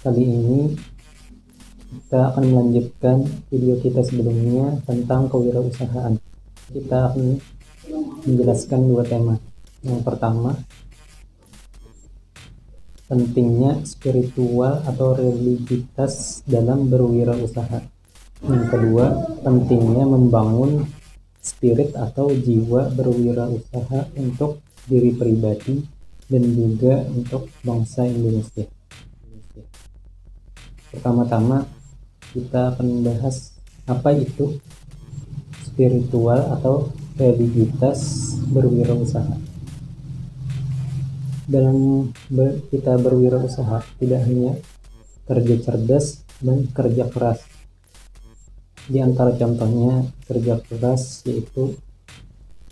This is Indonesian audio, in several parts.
Kali ini kita akan melanjutkan video kita sebelumnya tentang kewirausahaan. Kita akan menjelaskan dua tema. Yang pertama, pentingnya spiritual atau religiusitas dalam berwirausaha. Yang kedua, pentingnya membangun spirit atau jiwa berwirausaha untuk diri pribadi dan juga untuk bangsa Indonesia. Pertama-tama kita akan membahas apa itu spiritual atau religiusitas berwirausaha. Dalam kita berwirausaha tidak hanya kerja cerdas dan kerja keras. Di antara contohnya kerja keras yaitu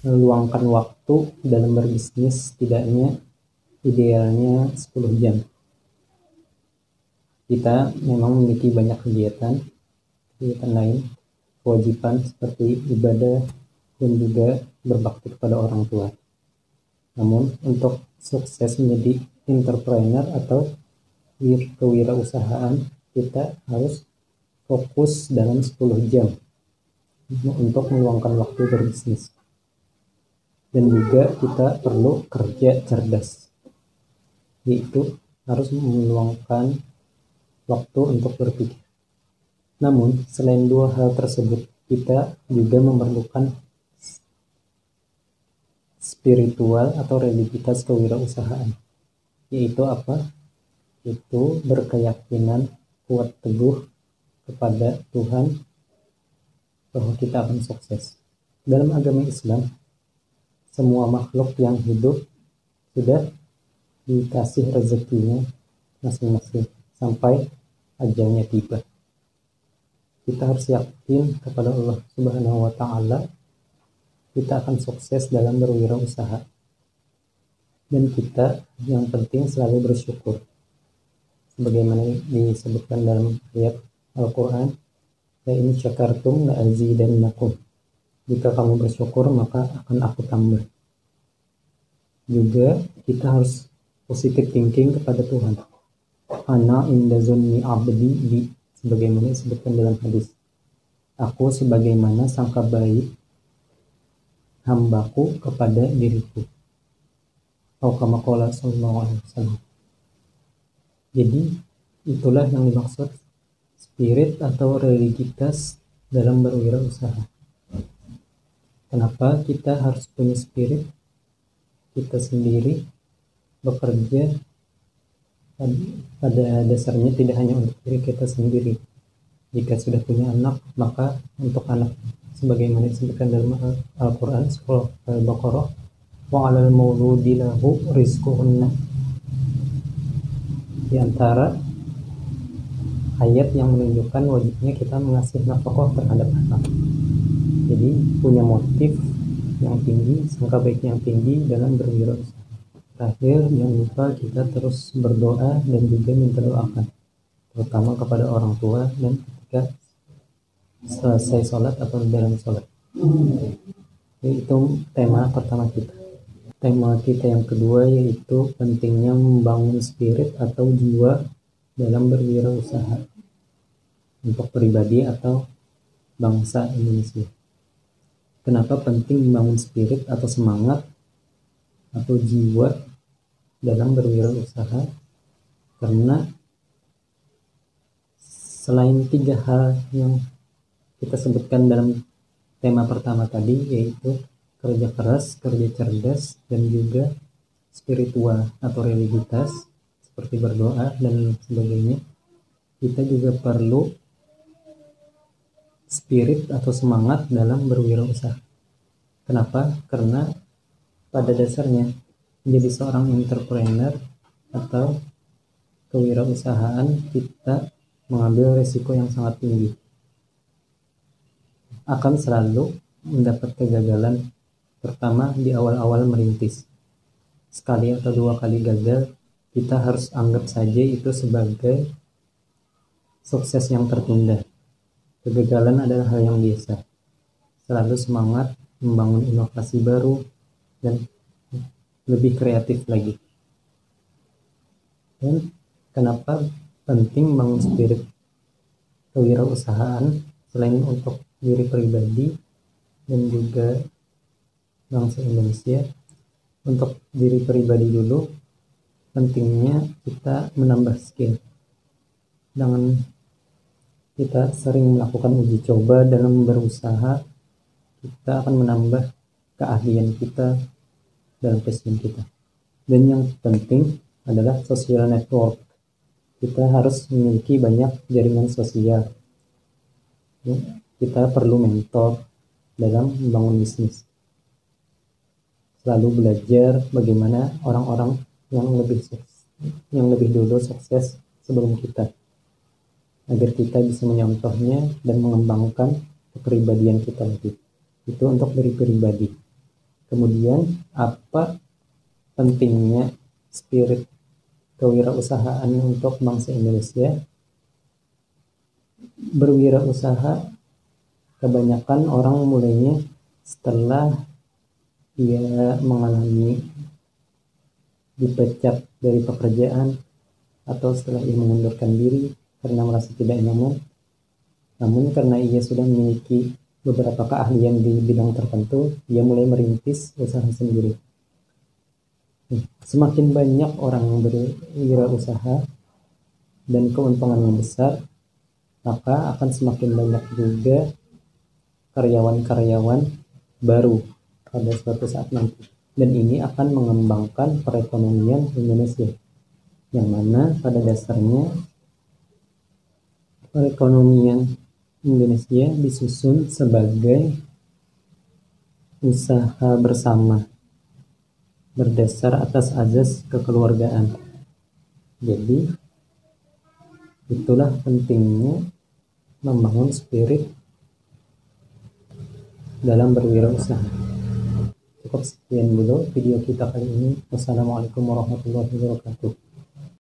meluangkan waktu dalam berbisnis tidaknya idealnya 10 jam. Kita memang memiliki banyak kegiatan lain, kewajiban seperti ibadah dan juga berbakti kepada orang tua. Namun untuk sukses menjadi entrepreneur atau kewirausahaan, kita harus fokus dalam 10 jam untuk meluangkan waktu berbisnis. Dan juga kita perlu kerja cerdas, yaitu harus meluangkan waktu untuk berpikir. Namun selain dua hal tersebut, kita juga memerlukan spiritual atau religiusitas kewirausahaan, yaitu apa? Itu berkeyakinan kuat teguh kepada Tuhan bahwa kita akan sukses. Dalam agama Islam, semua makhluk yang hidup sudah dikasih rezekinya masing-masing sampai ajalnya tiba. Kita harus yakin kepada Allah Subhanahu wa Ta'ala kita akan sukses dalam berwirausaha, dan kita yang penting selalu bersyukur sebagaimana disebutkan dalam ayat Al-Quran, la in syakartum la azidannakum, jika kamu bersyukur maka akan aku tambah. Juga kita harus positive thinking kepada Tuhan. Ana inda zunni abdi bi, sebagaimana disebutkan dalam hadis, aku sebagaimana sangka baik hambaku kepada diriku. Atau kama qala sallallahu alaihi wasallam. Jadi itulah yang dimaksud spirit atau religiusitas dalam berwirausaha. Kenapa kita harus punya spirit? Kita sendiri bekerja pada dasarnya tidak hanya untuk diri kita sendiri. Jika sudah punya anak, maka untuk anak, sebagaimana disebutkan dalam Al-Quran surah Al-Baqarah, wa 'alal mauludi lahu rizquhunna. Di antara ayat yang menunjukkan wajibnya kita mengasih nafkah terhadap anak. Jadi punya motif yang tinggi, sangka baik yang tinggi dalam berwirausaha. Terakhir, jangan lupa kita terus berdoa dan juga minta doakan, terutama kepada orang tua dan ketika selesai sholat atau dalam sholat. Itu tema pertama kita. Tema kita yang kedua yaitu pentingnya membangun spirit atau jiwa dalam berwirausaha untuk pribadi atau bangsa Indonesia. Kenapa penting membangun spirit atau semangat atau jiwa dalam berwirausaha? Karena selain 3 hal yang kita sebutkan dalam tema pertama tadi, yaitu kerja keras, kerja cerdas, dan juga spiritual atau religiusitas seperti berdoa dan sebagainya, kita juga perlu spirit atau semangat dalam berwirausaha. Kenapa? Karena pada dasarnya menjadi seorang entrepreneur atau kewirausahaan, kita mengambil risiko yang sangat tinggi. Akan selalu mendapat kegagalan, terutama di awal-awal merintis. Sekali atau 2 kali gagal, kita harus anggap saja itu sebagai sukses yang tertunda. Kegagalan adalah hal yang biasa. Selalu semangat membangun inovasi baru dan lebih kreatif lagi. Dan kenapa penting membangun spirit kewirausahaan selain untuk diri pribadi dan juga bangsa Indonesia. Untuk diri pribadi dulu, pentingnya kita menambah skill. Dengan kita sering melakukan uji coba dalam berusaha, kita akan menambah keahlian kita dalam passion kita. Dan yang penting adalah social network. Kita harus memiliki banyak jaringan sosial. Kita perlu mentor dalam membangun bisnis. Selalu belajar bagaimana orang-orang yang lebih dulu sukses sebelum kita, agar kita bisa menyontohnya dan mengembangkan kepribadian kita lagi. Itu untuk diri pribadi. Kemudian apa pentingnya spirit kewirausahaan untuk bangsa Indonesia? Berwirausaha kebanyakan orang mulainya setelah ia mengalami dipecat dari pekerjaan atau setelah ia mengundurkan diri karena merasa tidak nyaman. Namun karena ia sudah memiliki beberapa keahlian di bidang tertentu, ia mulai merintis usaha sendiri. Semakin banyak orang berwirausaha dan keuntungannya besar, maka akan semakin banyak juga karyawan-karyawan baru pada suatu saat nanti. Dan ini akan mengembangkan perekonomian Indonesia, yang mana pada dasarnya perekonomian Indonesia disusun sebagai usaha bersama berdasar atas azas kekeluargaan. Jadi itulah pentingnya membangun spirit dalam berwirausaha. Cukup sekian dulu video kita kali ini. Wassalamualaikum warahmatullahi wabarakatuh.